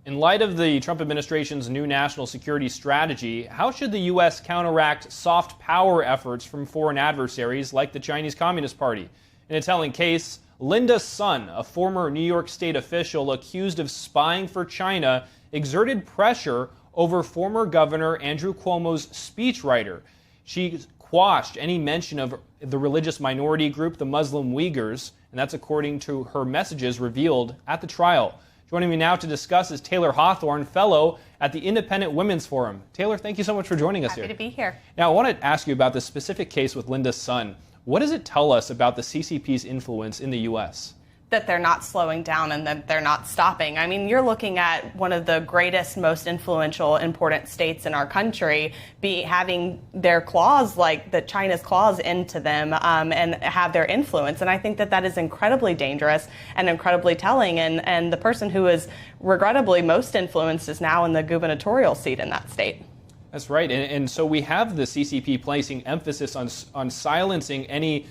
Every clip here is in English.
In light of the Trump administration's new national security strategy, how should the U.S. counteract soft power efforts from foreign adversaries like the Chinese Communist Party? In a telling case, Linda Sun, a former New York State official accused of spying for China, exerted pressure over former Governor Andrew Cuomo's speechwriter. She quashed any mention of the religious minority group, the Muslim Uyghurs, and that's according to her messages revealed at the trial. Joining me now to discuss is Taylor Hathorn, fellow at the Independent Women's Forum. Taylor, thank you so much for joining us here. Happy to be here. Now, I want to ask you about this specific case with Linda Sun. What does it tell us about the CCP's influence in the U.S.? That they're not slowing down and that they're not stopping. I mean, you're looking at one of the greatest, most influential, important states in our country having their claws, like China's claws into them and have their influence. And I think that that is incredibly dangerous and incredibly telling. And the person who is regrettably most influenced is now in the gubernatorial seat in that state. That's right. And so we have the CCP placing emphasis on silencing any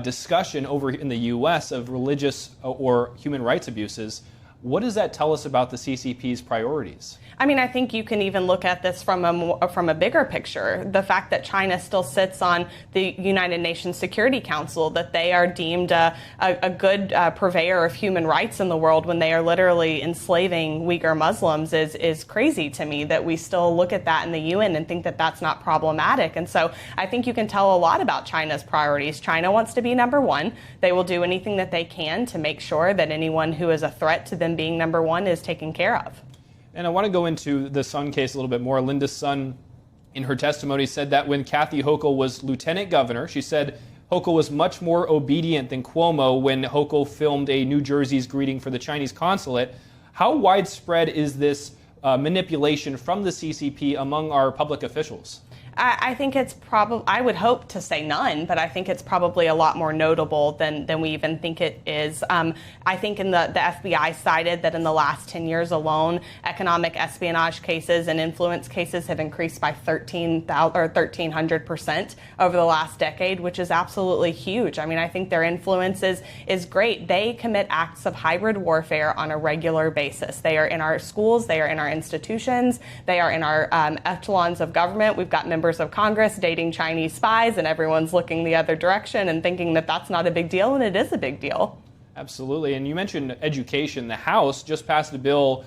discussion over in the U.S. of religious or human rights abuses. What does that tell us about the CCP's priorities? I mean, I think you can even look at this from a bigger picture. The fact that China still sits on the United Nations Security Council, that they are deemed a good purveyor of human rights in the world when they are literally enslaving Uyghur Muslims is crazy to me, that we still look at that in the UN and think that that's not problematic. And so I think you can tell a lot about China's priorities. China wants to be number one. They will do anything that they can to make sure that anyone who is a threat to them being number one is taken care of. And I want to go into the Sun case a little bit more. Linda Sun, in her testimony, said that when Kathy Hochul was lieutenant governor, she said Hochul was much more obedient than Cuomo when Hochul filmed a New Jersey's greeting for the Chinese consulate. How widespread is this manipulation from the CCP among our public officials? I think it's probably, I would hope to say none, but I think it's probably a lot more notable than we even think it is. I think the FBI cited that in the last 10 years alone, economic espionage cases and influence cases have increased by 1,300% over the last decade, which is absolutely huge. I mean, I think their influence is great. They commit acts of hybrid warfare on a regular basis. They are in our schools, they are in our institutions, they are in our echelons of government. We've got members of Congress dating Chinese spies, and everyone's looking the other direction and thinking that that's not a big deal, and it is a big deal. Absolutely. And you mentioned education. The House just passed a bill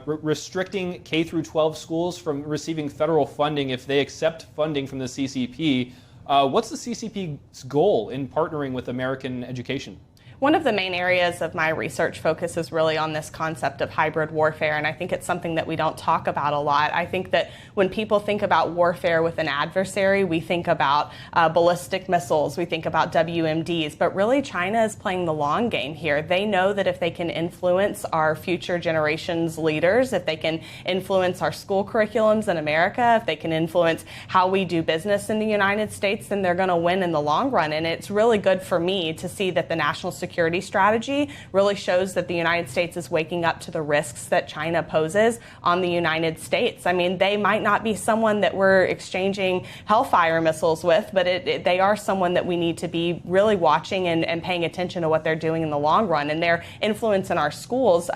restricting K-12 schools from receiving federal funding if they accept funding from the CCP. What's the CCP's goal in partnering with American education? One of the main areas of my research focus is really on this concept of hybrid warfare, and I think it's something that we don't talk about a lot. I think that when people think about warfare with an adversary, we think about ballistic missiles, we think about WMDs, but really China is playing the long game here. They know that if they can influence our future generations' leaders, if they can influence our school curriculums in America, if they can influence how we do business in the United States, then they're going to win in the long run. And it's really good for me to see that the national security strategy really shows that the United States is waking up to the risks that China poses on the United States. I mean, they might not be someone that we're exchanging Hellfire missiles with, but they are someone that we need to be really watching and paying attention to what they're doing in the long run. And their influence in our schools,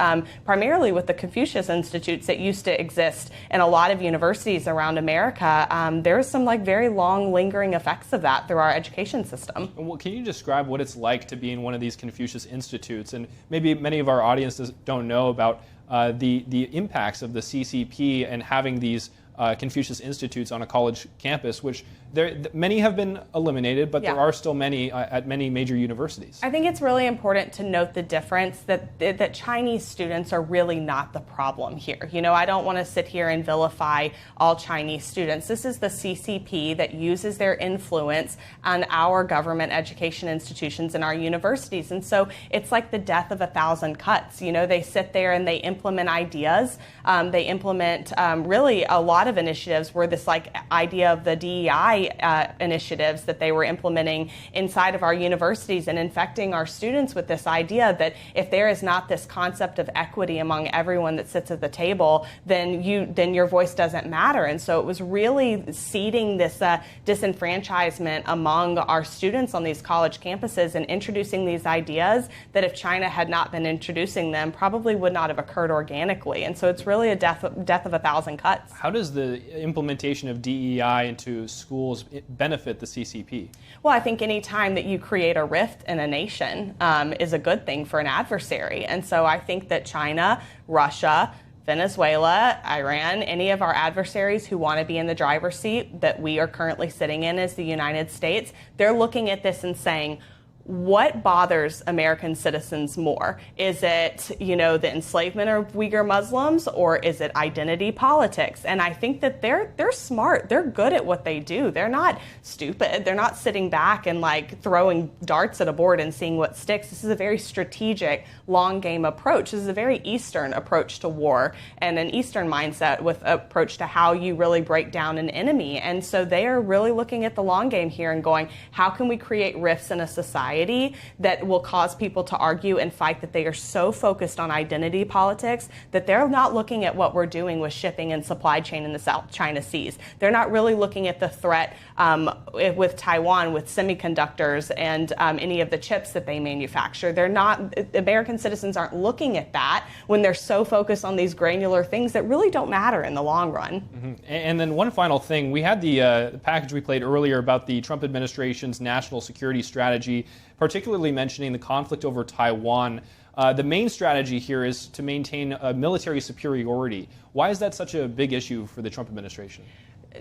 primarily with the Confucius Institutes that used to exist in a lot of universities around America, there's some very long lingering effects of that through our education system. Well, can you describe what it's like to be in one of these Confucius Institutes? And maybe many of our audiences don't know about the impacts of the CCP and having these Confucius Institutes on a college campus, which many have been eliminated, but there are still many at many major universities. I think it's really important to note the difference that Chinese students are really not the problem here. You know, I don't want to sit here and vilify all Chinese students. This is the CCP that uses their influence on our government education institutions and our universities. And so it's like the death of 1,000 cuts. You know, they sit there and they implement ideas. They implement really a lot of initiatives where this idea of the DEI military initiatives that they were implementing inside of our universities and infecting our students with this idea that if there is not this concept of equity among everyone that sits at the table, then your voice doesn't matter. And so it was really seeding this disenfranchisement among our students on these college campuses and introducing these ideas that if China had not been introducing them, probably would not have occurred organically. And so it's really a death of 1,000 cuts. How does the implementation of DEI into schools benefit the CCP? Well, I think any time that you create a rift in a nation is a good thing for an adversary. And so I think that China, Russia, Venezuela, Iran, any of our adversaries who want to be in the driver's seat that we are currently sitting in as the United States, they're looking at this and saying, what bothers American citizens more? Is it, the enslavement of Uyghur Muslims, or is it identity politics? And I think that they're smart. They're good at what they do. They're not stupid. They're not sitting back and throwing darts at a board and seeing what sticks. This is a very strategic, long game approach. This is a very Eastern approach to war and an Eastern mindset with approach to how you really break down an enemy. And so they are really looking at the long game here and going, how can we create rifts in a society that will cause people to argue and fight, that they are so focused on identity politics that they're not looking at what we're doing with shipping and supply chain in the South China Seas. They're not really looking at the threat with Taiwan, with semiconductors and any of the chips that they manufacture. American citizens aren't looking at that when they're so focused on these granular things that really don't matter in the long run. Mm-hmm. And then one final thing, we had the package we played earlier about the Trump administration's national security strategy, particularly mentioning the conflict over Taiwan. The main strategy here is to maintain military superiority. Why is that such a big issue for the Trump administration?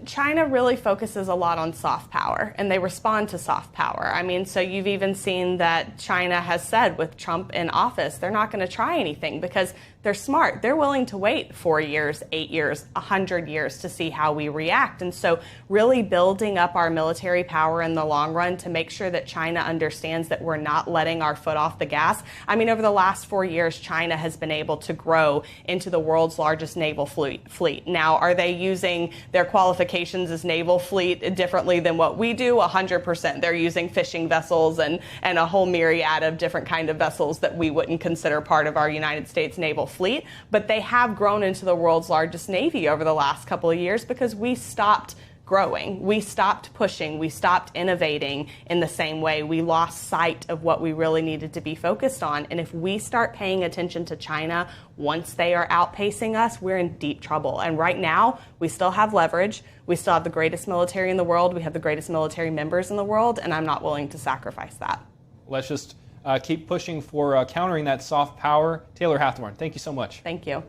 China really focuses a lot on soft power, and they respond to soft power. So you've even seen that China has said with Trump in office, they're not going to try anything because they're smart. They're willing to wait 4 years, 8 years, 100 years to see how we react. And so really building up our military power in the long run to make sure that China understands that we're not letting our foot off the gas. Over the last 4 years, China has been able to grow into the world's largest naval fleet. Now, are they using their qualifications as naval fleet differently than what we do? 100%. They're using fishing vessels and a whole myriad of different kind of vessels that we wouldn't consider part of our United States naval fleet. But they have grown into the world's largest navy over the last couple of years because we stopped growing. We stopped pushing. We stopped innovating in the same way. We lost sight of what we really needed to be focused on. And if we start paying attention to China once they are outpacing us, we're in deep trouble. And right now, we still have leverage. We still have the greatest military in the world. We have the greatest military members in the world. And I'm not willing to sacrifice that. Let's just keep pushing for countering that soft power. Taylor Hathorn, thank you so much. Thank you.